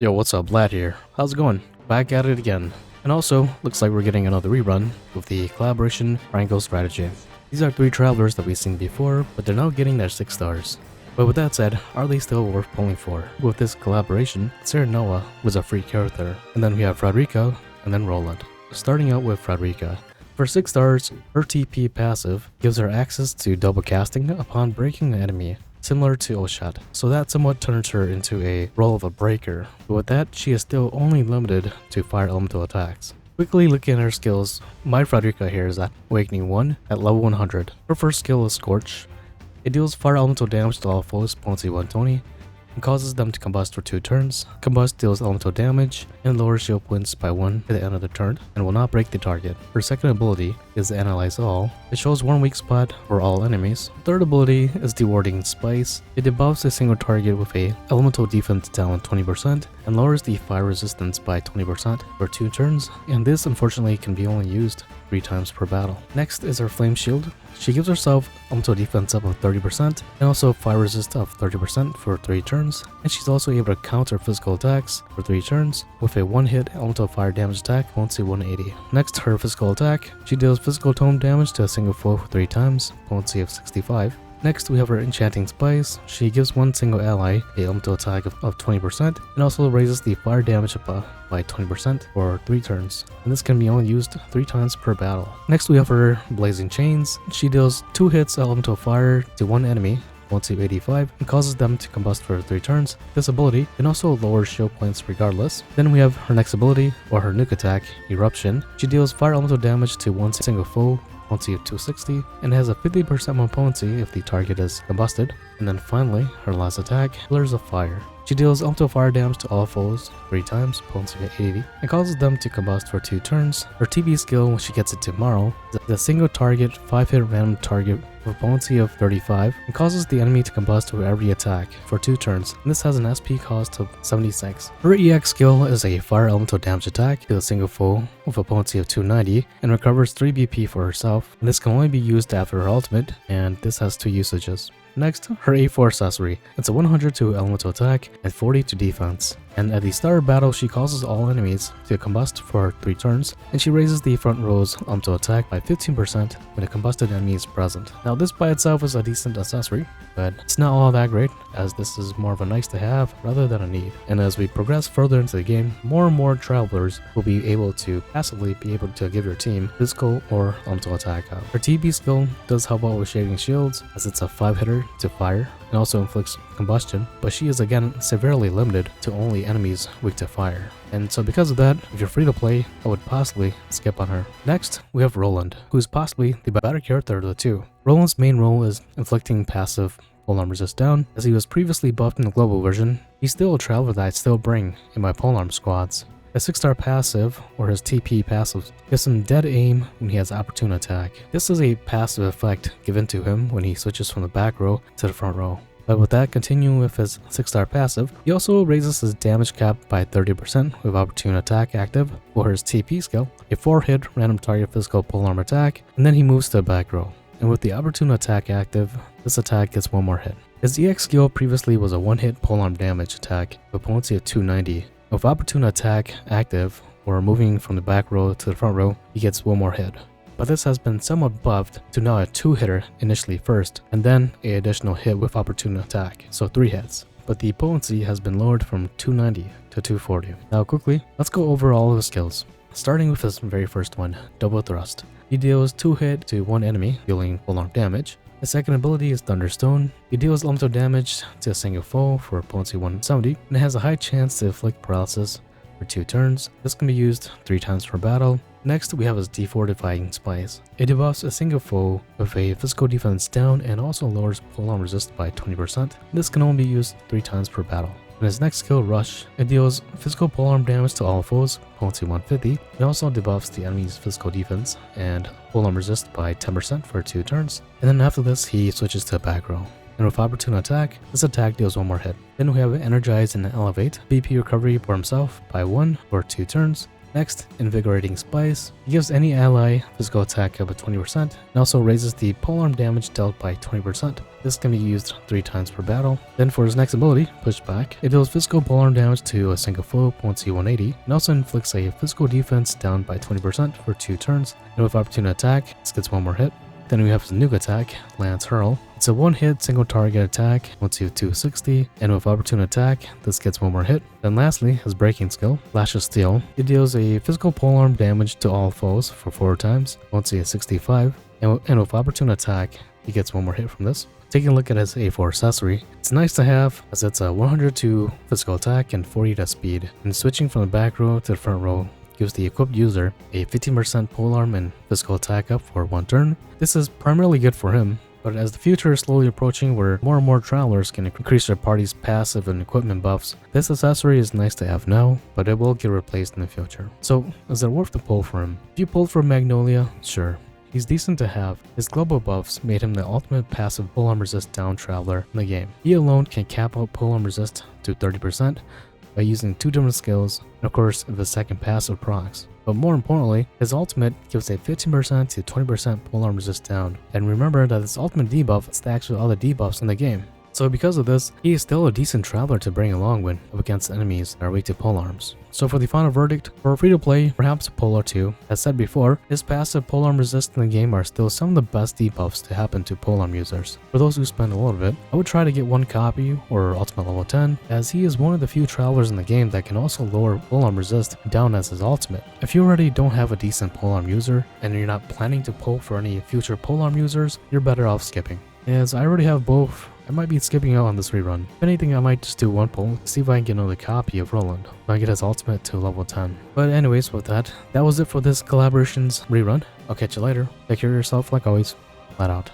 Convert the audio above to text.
Yo, what's up, Lad here? How's it going? Back at it again. And also, looks like we're getting another rerun with the collaboration triangle strategy. These are 3 travelers that we've seen before, but they're now getting their 6 stars. But with that said, are they still worth pulling for? With this collaboration, Sarah Noah was a free character, and then we have Frederica, and then Roland. Starting out with Frederica. For 6 stars, her TP passive gives her access to double casting upon breaking the enemy, similar to Oshat, so that somewhat turns her into a role of a breaker, but with that she is still only limited to fire elemental attacks. Quickly looking at her skills, my Frederica here is at Awakening 1 at level 100. Her first skill is Scorch. It deals fire elemental damage to all foes, potency 120, and causes them to combust for 2 turns. Combust deals elemental damage and lowers shield points by 1 at the end of the turn and will not break the target. Her second ability is Analyze All. It shows one weak spot for all enemies. Third ability is Dewarding Spice. It debuffs a single target with a elemental defense down 20% and lowers the fire resistance by 20% for 2 turns, and this unfortunately can be only used 3 times per battle. Next is her Flame Shield. She gives herself elemental defense up of 30% and also fire resist of 30% for 3 turns, and she's also able to counter physical attacks for 3 turns with a 1-hit elemental fire damage attack, potency 180. Next, her physical attack. She deals physical tome damage to a single foe for 3 times, potency of 65. Next, we have her Enchanting Spice. She gives one single ally a elemental attack of 20% and also raises the fire damage up by 20% for 3 turns, and this can be only used 3 times per battle. Next, we have her Blazing Chains. She deals 2 hits elemental fire to 1 enemy, potency 85, and causes them to combust for 3 turns. This ability can also lower shield points regardless. Then we have her next ability, or her nuke attack, Eruption. She deals fire elemental damage to 1 single foe, potency of 260, and has a 50% more potency if the target is combusted. And then finally, her last attack, Pillars of Fire. She deals elemental fire damage to all foes 3 times, potency of 80, and causes them to combust for 2 turns. Her TP skill, when she gets it tomorrow, is a single target 5-hit random target with a potency of 35, and causes the enemy to combust with every attack for 2 turns, and this has an SP cost of 76. Her EX skill is a fire elemental damage attack to a single foe with a potency of 290, and recovers 3 BP for herself, and this can only be used after her ultimate, and this has 2 usages. Next, her A4 accessory. It's a 100 to elemental attack and 40 to defense. And at the start of battle, she causes all enemies to combust for 3 turns, and she raises the front row's elemental attack by 15% when a combusted enemy is present. Now this by itself is a decent accessory, but it's not all that great, as this is more of a nice to have rather than a need. And as we progress further into the game, more and more travelers will be able to passively be able to give your team physical or elemental attack out. Her TP skill does help out with shading shields, as it's a 5-hitter to fire and also inflicts combustion, but she is again severely limited to only enemies weak to fire. And so because of that, if you're free to play, I would possibly skip on her. Next, we have Roland, who is possibly the better character of the 2. Roland's main role is inflicting passive polearm resist down. As he was previously buffed in the global version, he's still a traveler that I still bring in my polearm squads. A 6-star passive, or his TP passive, gives him dead aim when he has opportune attack. This is a passive effect given to him when he switches from the back row to the front row. But with that, continuing with his 6-star passive, he also raises his damage cap by 30% with opportune attack active for his TP skill, a 4-hit random target physical polearm attack, and then he moves to the back row. And with the opportune attack active, this attack gets 1 more hit. His EX skill previously was a 1-hit polearm damage attack with a potency of 290. With opportune attack active, or moving from the back row to the front row, he gets 1 more hit. But this has been somewhat buffed to now a 2-hitter initially first, and then an additional hit with opportune attack, so 3 hits. But the potency has been lowered from 290 to 240. Now quickly, let's go over all of his skills. Starting with his very first one, Double Thrust. He deals 2 hit to 1 enemy, dealing full-on damage. His second ability is Thunderstone. He deals elemental damage to a single foe for a potency 170, and it has a high chance to inflict paralysis for 2 turns. This can be used 3 times per battle. Next, we have his Defortifying Spice. It debuffs a single foe with a physical defense down and also lowers polearm resist by 20%. This can only be used 3 times per battle. In his next skill, Rush, it deals physical polearm damage to all foes, potency 150. It also debuffs the enemy's physical defense and polearm resist by 10% for 2 turns. And then after this, he switches to back row. And with opportune attack, this attack deals 1 more hit. Then we have Energize and Elevate, BP recovery for himself by 1 for 2 turns. Next, Invigorating Spice. It gives any ally physical attack up to 20% and also raises the polearm damage dealt by 20%. This can be used 3 times per battle. Then for his next ability, Pushback, it deals physical polearm damage to a single foe once you 180 and also inflicts a physical defense down by 20% for 2 turns. And with opportunity attack, this gets 1 more hit. Then we have his nuke attack, Lance Hurl. It's a 1-hit single target attack once you 260, and with opportunity attack, this gets 1 more hit. Then lastly, his breaking skill, Flash of Steel. It deals a physical polearm damage to all foes for 4 times once you 65, and with opportunity attack, he gets 1 more hit from this. Taking a look at his A4 accessory, it's nice to have as it's a 102 physical attack and 40 to speed, and switching from the back row to the front row gives the equipped user a 15% polearm and physical attack up for 1 turn. This is primarily good for him, but as the future is slowly approaching where more and more travelers can increase their party's passive and equipment buffs, this accessory is nice to have now, but it will get replaced in the future. So, is it worth the pull for him? If you pulled for Magnolia, sure. He's decent to have. His global buffs made him the ultimate passive polearm resist down traveler in the game. He alone can cap out polearm resist to 30%, by using 2 different skills, and of course if the second passive procs. But more importantly, his ultimate gives a 15% to 20% polearm resist down. And remember that this ultimate debuff stacks with all the debuffs in the game. So because of this, he is still a decent traveler to bring along when up against enemies that are weak to polearms. So for the final verdict, for a free-to-play, perhaps a pull or 2. As said before, his passive polearm resist in the game are still some of the best debuffs to happen to polearm users. For those who spend a little bit, I would try to get 1 copy or ultimate level 10, as he is one of the few travelers in the game that can also lower polearm resist down as his ultimate. If you already don't have a decent polearm user, and you're not planning to pull for any future polearm users, you're better off skipping. As I already have both, I might be skipping out on this rerun. If anything, I might just do 1 pull, see if I can get another copy of Roland. I get his ultimate to level 10. But anyways, with that was it for this collaborations rerun. I'll catch you later. Take care of yourself like always. Flat out.